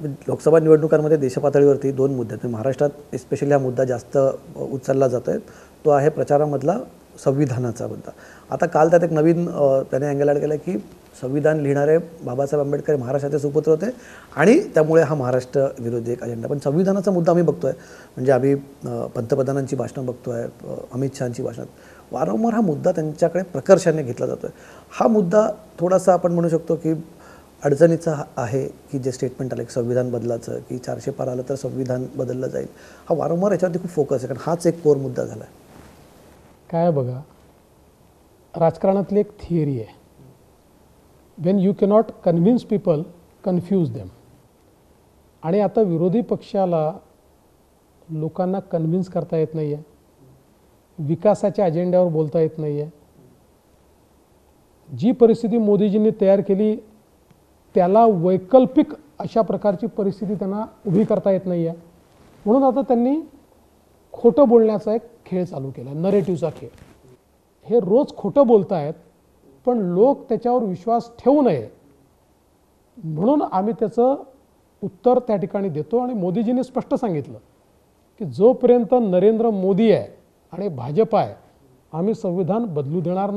लोकसभा निवडणुकांमध्ये देशपातळीवरती दोन मुद्दे आहेत. महाराष्ट्रात स्पेशली हा मुद्दा जास्त उचलला जातो आहे. तो आहे प्रचारामधला संविधानाचा मुद्दा. आता काल त्यात एक नवीन त्याने अँगल ॲड केला की संविधान लिहिणारे बाबासाहेब आंबेडकर महाराष्ट्राचे सुपुत्र होते आणि त्यामुळे हा महाराष्ट्र विरोधी एक अजेंडा. पण संविधानाचा मुद्दा आम्ही बघतो आहे, म्हणजे आम्ही पंतप्रधानांची भाषणं बघतो आहे, अमित शहांची भाषणं, वारंवार हा मुद्दा त्यांच्याकडे प्रकर्षाने घेतला जातो आहे. हा मुद्दा थोडासा आपण म्हणू शकतो की अडचणीचा आहे की जे स्टेटमेंट आलं की संविधान बदलाचं, की 400 पार आलं तर संविधान बदललं जाईल. हा वारंवार याच्यावरती खूप फोकस आहे, कारण हाच एक कोर मुद्दा झाला आहे. काय बघा, राजकारणातली एक थिअरी आहे, Wien you cannot convince people confuse them. आणि आता विरोधी पक्षाला लोकांना कन्व्हिन्स करता येत नाही आहे, विकासाच्या अजेंड्यावर बोलता येत नाही आहे. जी परिस्थिती मोदीजींनी तयार केली त्याला वैकल्पिक अशा प्रकारची परिस्थिती त्यांना उभी करता येत नाही आहे. म्हणून आता त्यांनी खोटं बोलण्याचा एक खेळ चालू केला, नरेटिव्हचा खेळ. हे रोज खोटं बोलतायत, पण लोक त्याच्यावर विश्वास ठेवू नये म्हणून आम्ही त्याचं उत्तर त्या ठिकाणी देतो. आणि मोदीजींनी स्पष्ट सांगितलं की जोपर्यंत नरेंद्र मोदी आहे आणि भाजप आहे, आम्ही संविधान बदलू देणार नाही.